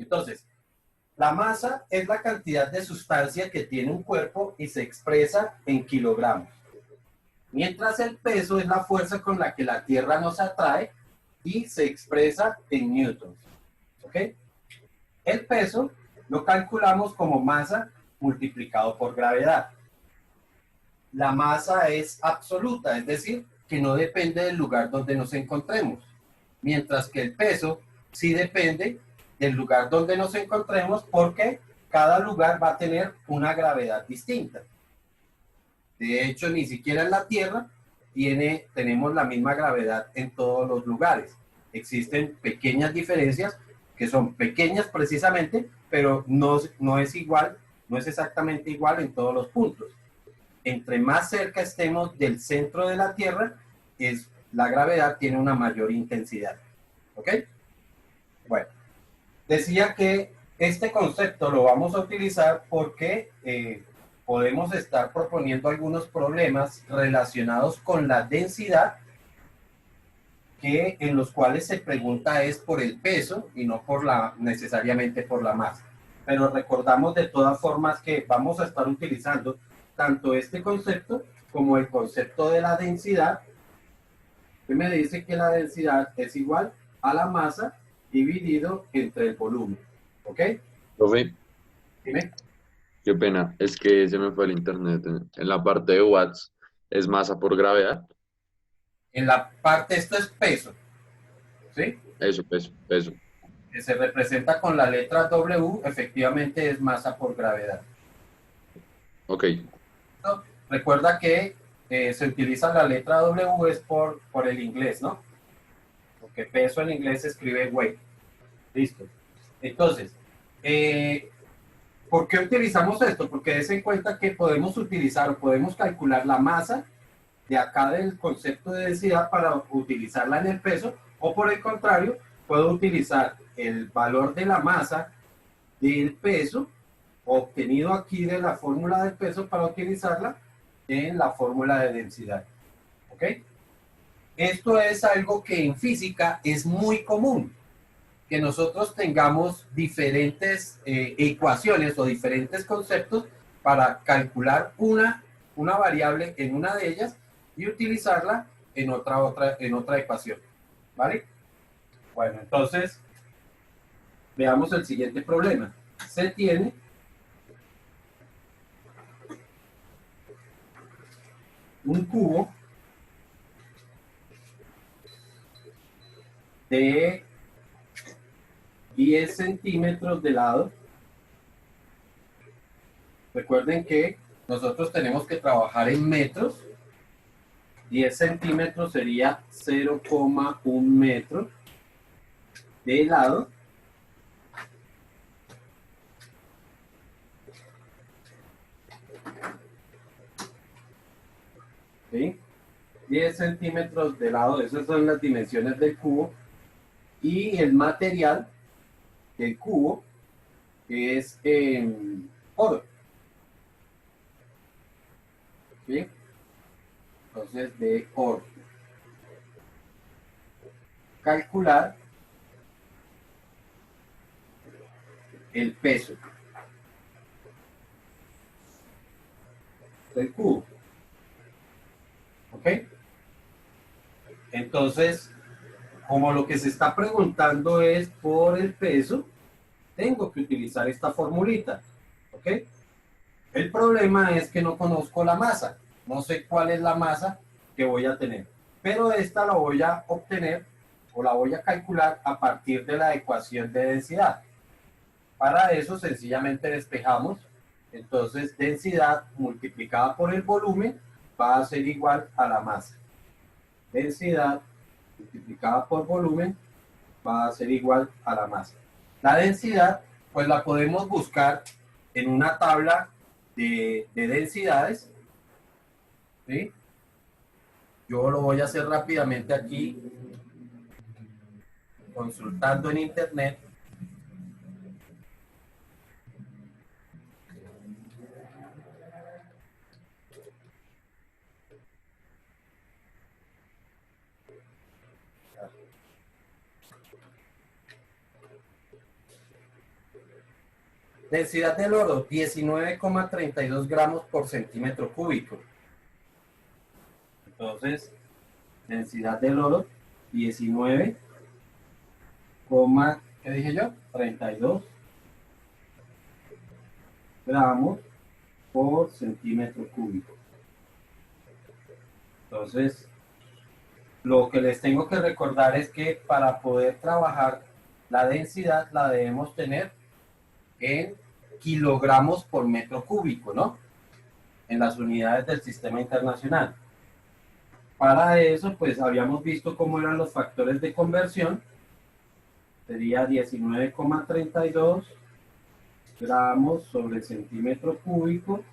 Entonces, la masa es la cantidad de sustancia que tiene un cuerpo y se expresa en kilogramos. Mientras el peso es la fuerza con la que la Tierra nos atrae y se expresa en newtons. ¿Ok? El peso lo calculamos como masa multiplicado por gravedad. La masa es absoluta, es decir, que no depende del lugar donde nos encontremos, mientras que el peso sí depende del lugar donde nos encontremos porque cada lugar va a tener una gravedad distinta. De hecho, ni siquiera en la Tierra tenemos la misma gravedad en todos los lugares. Existen pequeñas diferencias que son pequeñas precisamente, pero no es igual, no es exactamente igual en todos los puntos. Entre más cerca estemos del centro de la Tierra, la gravedad tiene una mayor intensidad. ¿Ok? Bueno, decía que este concepto lo vamos a utilizar porque podemos estar proponiendo algunos problemas relacionados con la densidad, en los cuales se pregunta es por el peso y no necesariamente por la masa. Pero recordamos de todas formas que vamos a estar utilizando tanto este concepto como el concepto de la densidad, que me dice que la densidad es igual a la masa dividido entre el volumen. ¿Ok? Profe, Dime. qué pena, es que se me fue el internet. En la parte de watts, ¿es masa por gravedad? En la parte, esto es peso, ¿sí? Eso, peso, peso. Que se representa con la letra W, efectivamente es masa por gravedad. Ok, ¿No? Recuerda que se utiliza la letra W es por el inglés, ¿no? Porque peso en inglés se escribe weight. Listo. Entonces, ¿por qué utilizamos esto? Porque des en cuenta que podemos utilizar o podemos calcular la masa de acá del concepto de densidad para utilizarla en el peso, o por el contrario, puedo utilizar el valor de la masa del peso obtenido aquí de la fórmula del peso para utilizarla en la fórmula de densidad. ¿Ok? Esto es algo que en física es muy común, que nosotros tengamos diferentes ecuaciones o diferentes conceptos para calcular una variable en una de ellas y utilizarla en otra ecuación. ¿Vale? Bueno, entonces veamos el siguiente problema. Se tiene un cubo de 10 centímetros de lado. Recuerden que nosotros tenemos que trabajar en metros. 10 centímetros sería 0,1 metro de lado. ¿Sí? 10 centímetros de lado, esas son las dimensiones del cubo. Y el material del cubo es oro. ¿Sí? Entonces, de oro. Calcular el peso del cubo. ¿Ok? Entonces, como lo que se está preguntando es por el peso, tengo que utilizar esta formulita. ¿Ok? El problema es que no conozco la masa. No sé cuál es la masa que voy a tener. Pero esta la voy a obtener o la voy a calcular a partir de la ecuación de densidad. Para eso sencillamente despejamos. Entonces, densidad multiplicada por el volumen va a ser igual a la masa. Densidad multiplicada por volumen va a ser igual a la masa. La densidad, pues la podemos buscar en una tabla de densidades. ¿Sí? Yo lo voy a hacer rápidamente aquí, consultando en internet. Densidad del oro, 19,32 gramos por centímetro cúbico. Entonces, densidad del oro, 19, ¿qué dije yo? 32 gramos por centímetro cúbico. Entonces, lo que les tengo que recordar es que para poder trabajar la densidad la debemos tener en kilogramos por metro cúbico, ¿no? En las unidades del sistema internacional. Para eso, pues habíamos visto cómo eran los factores de conversión. Sería 19,32 gramos sobre centímetro cúbico.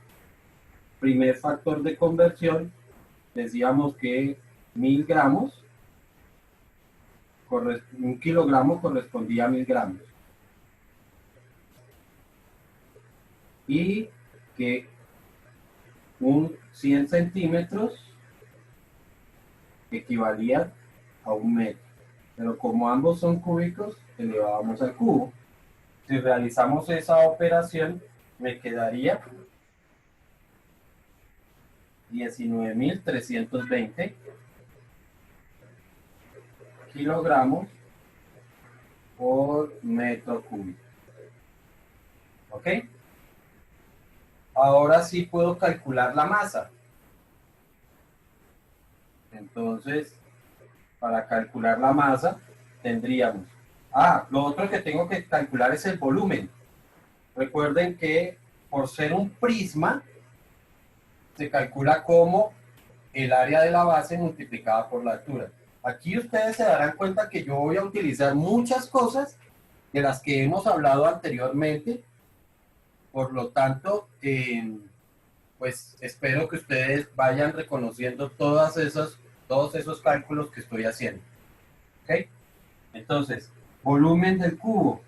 Primer factor de conversión, decíamos que 1000 gramos, un kilogramo correspondía a 1000 gramos. Y que un 100 centímetros equivalía a un metro. Pero como ambos son cúbicos, elevábamos al cubo. Si realizamos esa operación, me quedaría 19.320 kilogramos por metro cúbico. ¿Ok? Ahora sí puedo calcular la masa. Entonces, para calcular la masa, tendríamos... lo otro que tengo que calcular es el volumen. Recuerden que por ser un prisma, se calcula como el área de la base multiplicada por la altura. Aquí ustedes se darán cuenta que yo voy a utilizar muchas cosas de las que hemos hablado anteriormente. Por lo tanto, pues espero que ustedes vayan reconociendo todos esos cálculos que estoy haciendo. ¿Ok? Entonces, volumen del cubo.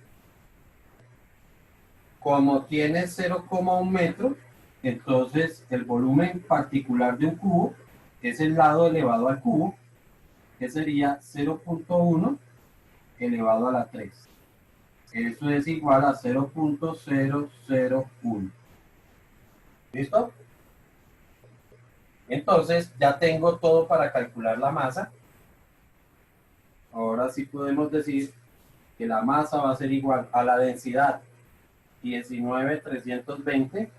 Como tiene 0,1 metro, entonces el volumen particular de un cubo es el lado elevado al cubo, que sería 0,1 elevado a la 3. Eso es igual a 0,001. ¿Listo? Entonces ya tengo todo para calcular la masa. Ahora sí podemos decir que la masa va a ser igual a la densidad 19.320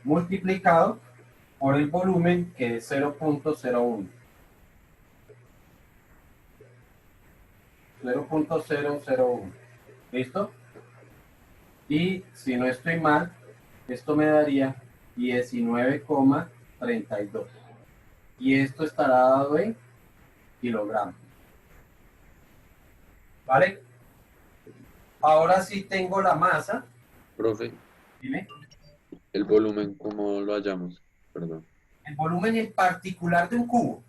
multiplicado por el volumen, que es 0,01. 0,001. ¿Listo? Y si no estoy mal, esto me daría 19,32. Y esto estará dado en kilogramos. ¿Vale? Ahora sí tengo la masa. Profe, Dime. el volumen, ¿cómo lo hallamos? Perdón. El volumen en particular de un cubo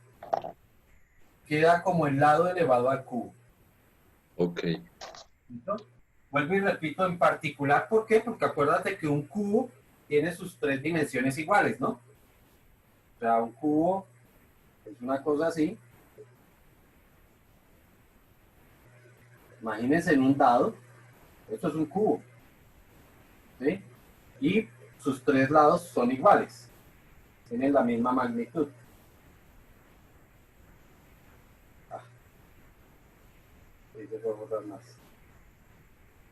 queda como el lado elevado al cubo. Ok. ¿Listo? Vuelvo y repito, en particular, ¿por qué? Porque acuérdate que un cubo tiene sus 3 dimensiones iguales, ¿no? O sea, un cubo es una cosa así. Imagínense en un dado, esto es un cubo, ¿sí? Y sus 3 lados son iguales, tienen la misma magnitud. Ahí se puede borrar más.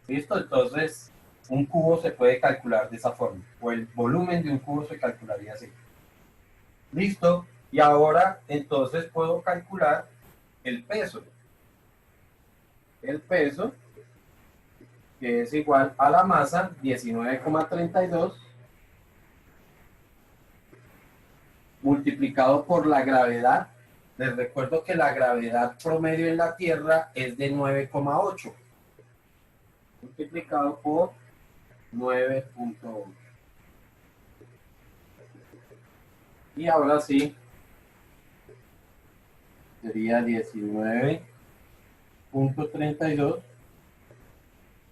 ¿Listo? Entonces, un cubo se puede calcular de esa forma, o el volumen de un cubo se calcularía así. ¿Listo? Y ahora, entonces, puedo calcular el peso. El peso, que es igual a la masa, 19,32, multiplicado por la gravedad. Les recuerdo que la gravedad promedio en la Tierra es de 9,8. Multiplicado por 9,8. Y ahora sí, sería 19,32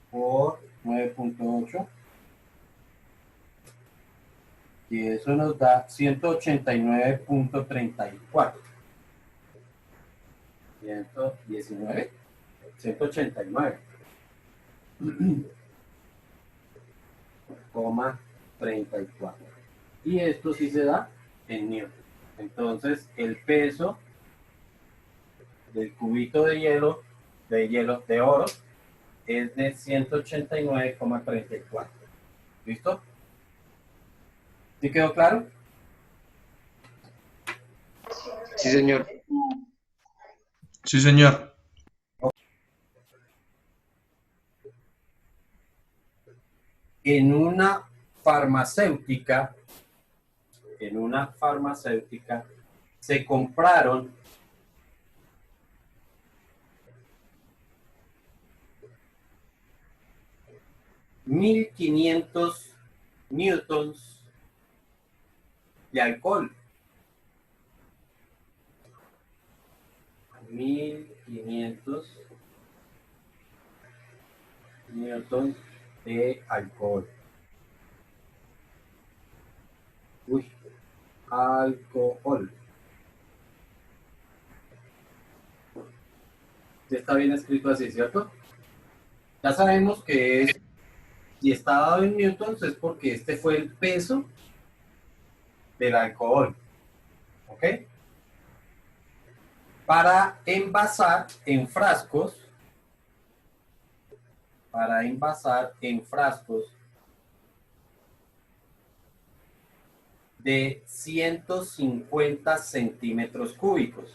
por 9,8. Y eso nos da 189,34. 119, 189. 34. Y esto sí se da en newton. Entonces, el peso del cubito de oro, es de 189,34. ¿Listo? ¿Sí quedó claro? Sí, señor. Sí, señor. En una farmacéutica, se compraron 1500 newtons de alcohol. 1500 newtons de alcohol. Alcohol. Está bien escrito así, ¿cierto? Ya sabemos que si está dado en newtons es porque este fue el peso del alcohol. ¿Ok? Para envasar en frascos, de 150 centímetros cúbicos.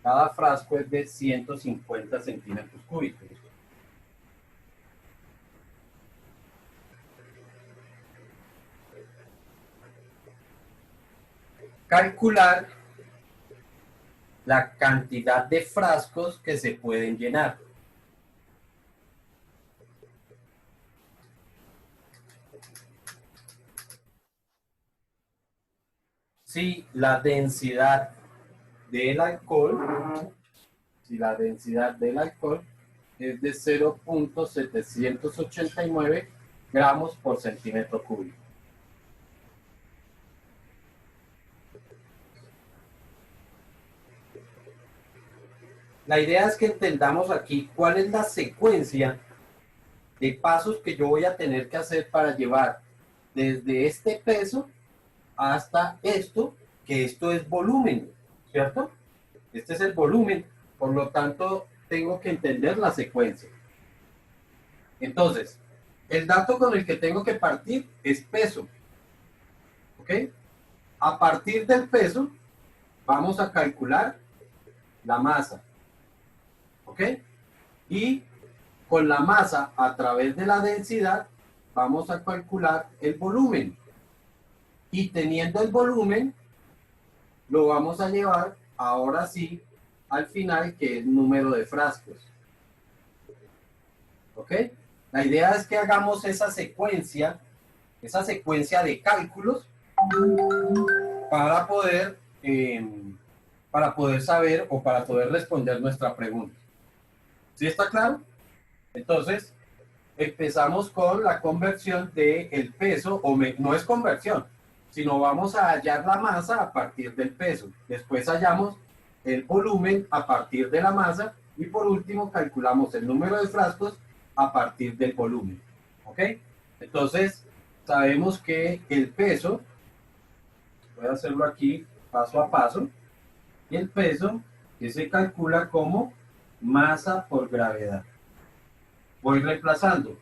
Cada frasco es de 150 centímetros cúbicos. Calcular la cantidad de frascos que se pueden llenar. Si la densidad del alcohol, es de 0.789 gramos por centímetro cúbico. La idea es que entendamos aquí cuál es la secuencia de pasos que yo voy a tener que hacer para llevar desde este peso hasta esto, que esto es volumen, ¿cierto? Este es el volumen, por lo tanto tengo que entender la secuencia. Entonces, el dato con el que tengo que partir es peso, ¿ok? A partir del peso vamos a calcular la masa, ¿ok? Y con la masa a través de la densidad vamos a calcular el volumen. Y teniendo el volumen, lo vamos a llevar ahora sí al final, que es número de frascos. ¿Ok? La idea es que hagamos esa secuencia de cálculos para poder saber o para poder responder nuestra pregunta. ¿Sí está claro? Entonces, empezamos con la conversión del peso, no es conversión, sino vamos a hallar la masa a partir del peso. Después hallamos el volumen a partir de la masa y por último calculamos el número de frascos a partir del volumen. ¿Ok? Entonces, sabemos que el peso, voy a hacerlo aquí paso a paso, y el peso que se calcula como masa por gravedad. Voy reemplazando.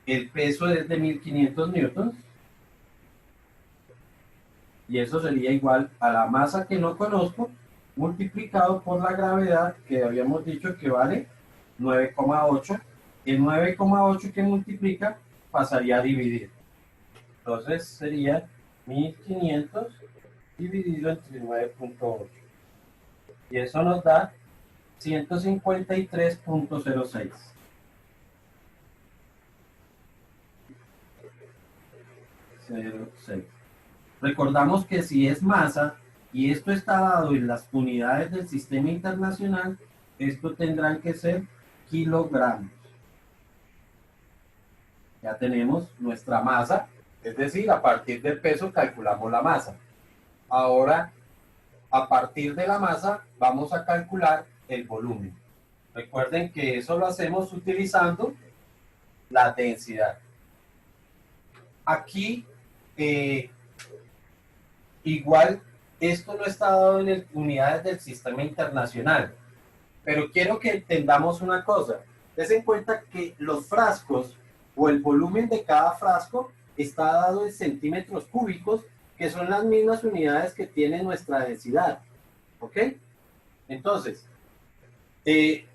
El peso es de 1500 newtons. Y eso sería igual a la masa que no conozco, multiplicado por la gravedad, que habíamos dicho que vale 9,8. El 9,8 que multiplica pasaría a dividir. Entonces sería 1500 dividido entre 9,8. Y eso nos da 153,06. Recordamos que si es masa y esto está dado en las unidades del sistema internacional, esto tendrán que ser kilogramos. Ya tenemos nuestra masa, es decir, a partir del peso calculamos la masa. Ahora a partir de la masa vamos a calcular el volumen. Recuerden que eso lo hacemos utilizando la densidad. Aquí, igual, esto no está dado en unidades del sistema internacional, pero quiero que entendamos una cosa. Ten en cuenta que los frascos o el volumen de cada frasco está dado en centímetros cúbicos, que son las mismas unidades que tiene nuestra densidad. ¿Ok? Entonces,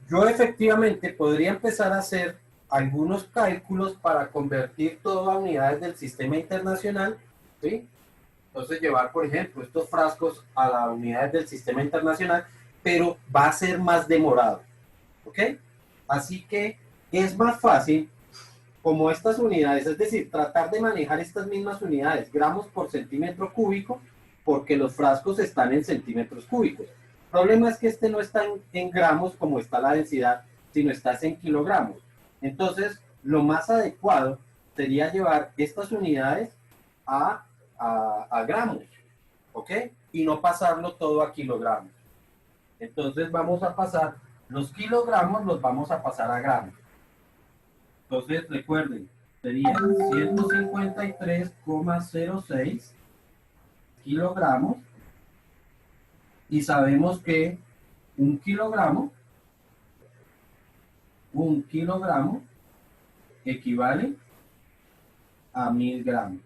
yo efectivamente podría empezar a hacer algunos cálculos para convertir todo a unidades del sistema internacional, ¿sí? Entonces llevar, por ejemplo, estos frascos a las unidades del sistema internacional, pero va a ser más demorado, ¿ok? Así que es más fácil como estas unidades, es decir, tratar de manejar estas mismas unidades, gramos por centímetro cúbico, porque los frascos están en centímetros cúbicos. El problema es que este no está en gramos como está la densidad, sino está en kilogramos. Entonces, lo más adecuado sería llevar estas unidades a gramos, ¿ok? Y no pasarlo todo a kilogramos. Entonces vamos a pasar, los kilogramos los vamos a pasar a gramos. Entonces recuerden, sería 153,06 kilogramos y sabemos que un kilogramo equivale a 1000 gramos.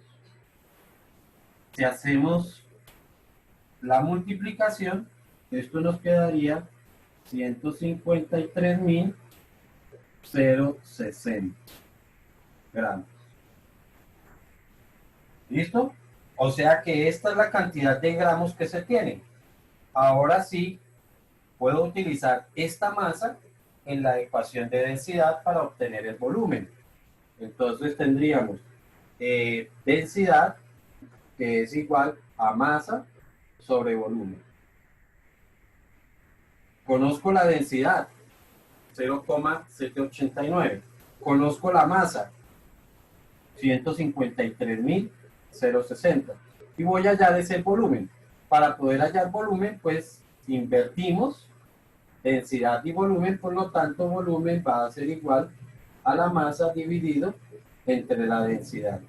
Si hacemos la multiplicación, esto nos quedaría 153.060 gramos. ¿Listo? O sea que esta es la cantidad de gramos que se tiene. Ahora sí, puedo utilizar esta masa en la ecuación de densidad para obtener el volumen. Entonces tendríamos densidad, que es igual a masa sobre volumen. Conozco la densidad, 0,789. Conozco la masa, 153.060. Y voy a hallar ese volumen. Para poder hallar volumen, pues invertimos densidad y volumen, por lo tanto volumen va a ser igual a la masa dividido entre la densidad.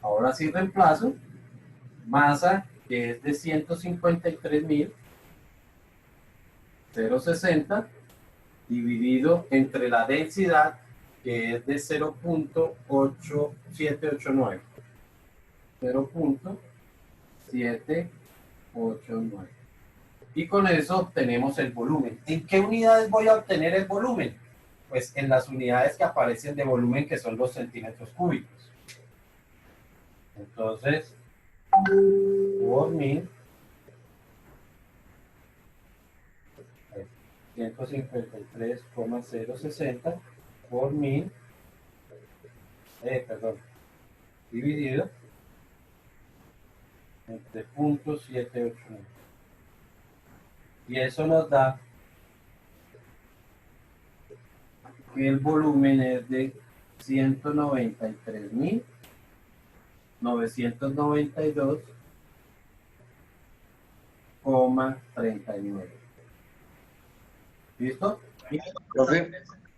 Ahora sí reemplazo masa, que es de 153.060, dividido entre la densidad, que es de 0.8789. 0.789. Y con eso obtenemos el volumen. ¿En qué unidades voy a obtener el volumen? Pues en las unidades que aparecen de volumen, que son los centímetros cúbicos. Entonces, por 1000, 153,060 por 1000, dividido entre 0.789. Y eso nos da que el volumen es de 193.992,39. ¿Listo? Profe,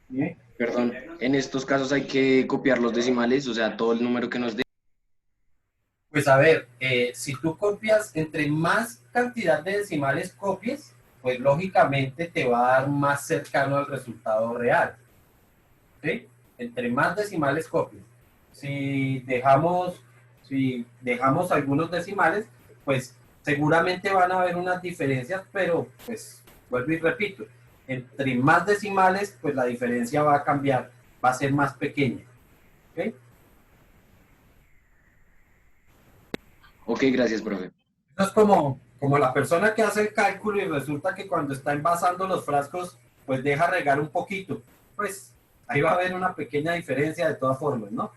¿Bien? perdón, en estos casos hay que copiar los decimales, o sea, todo el número que nos dé. Pues a ver, si tú copias, entre más cantidad de decimales copies, pues lógicamente te va a dar más cercano al resultado real. ¿Sí? Entre más decimales copies. Si dejamos algunos decimales, pues seguramente van a haber unas diferencias, pero pues vuelvo y repito, entre más decimales, pues la diferencia va a cambiar, va a ser más pequeña. ¿Ok? Ok, gracias, profe. Eso es como la persona que hace el cálculo y resulta que cuando está envasando los frascos, pues deja regar un poquito. Pues ahí va a haber una pequeña diferencia de todas formas, ¿no?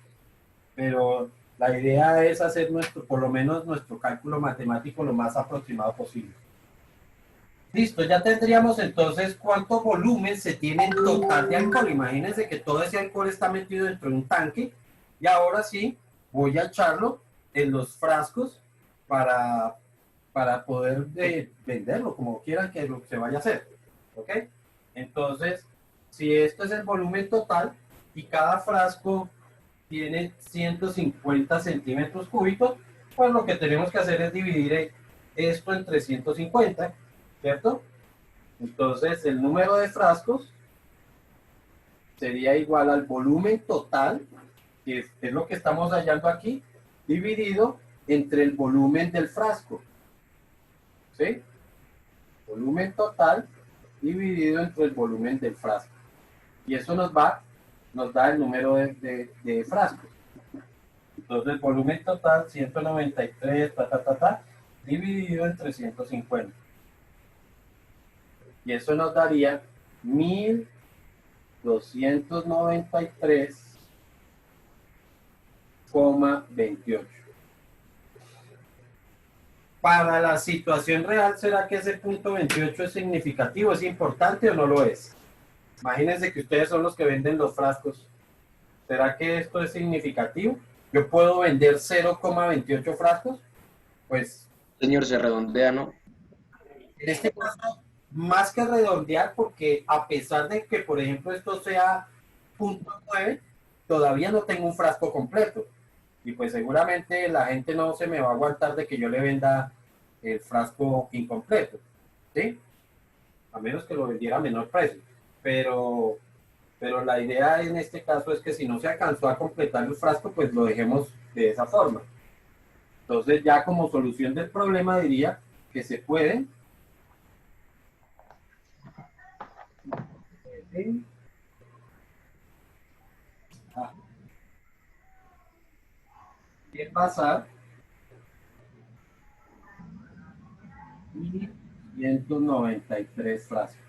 Pero la idea es hacer por lo menos nuestro cálculo matemático lo más aproximado posible. Listo, ya tendríamos entonces cuánto volumen se tiene en total de alcohol. Imagínense que todo ese alcohol está metido dentro de un tanque y ahora sí voy a echarlo en los frascos para para poder venderlo como quieran que lo se vaya a hacer. ¿Ok? Entonces, si esto es el volumen total y cada frasco tiene 150 centímetros cúbicos, pues lo que tenemos que hacer es dividir esto entre 150, ¿cierto? Entonces, el número de frascos sería igual al volumen total, que es lo que estamos hallando aquí, dividido entre el volumen del frasco. ¿Sí? Volumen total dividido entre el volumen del frasco. Y eso nos da el número de frascos. Entonces, volumen total, 193, dividido entre 150. Y eso nos daría 1293,28. Para la situación real, ¿será que ese punto 28 es significativo, es importante o no lo es? Imagínense que ustedes son los que venden los frascos. ¿Será que esto es significativo? ¿Yo puedo vender 0,28 frascos? Pues Señor, se redondea, ¿no? en este caso, más que redondear, porque a pesar de que, por ejemplo, esto sea 0,9, todavía no tengo un frasco completo. Y pues seguramente la gente no se me va a aguantar de que yo le venda el frasco incompleto, ¿sí? A menos que lo vendiera a menor precio. Pero la idea en este caso es que si no se alcanzó a completar el frasco, pues lo dejemos de esa forma. Entonces ya como solución del problema diría que se pueden pasar 193 frascos.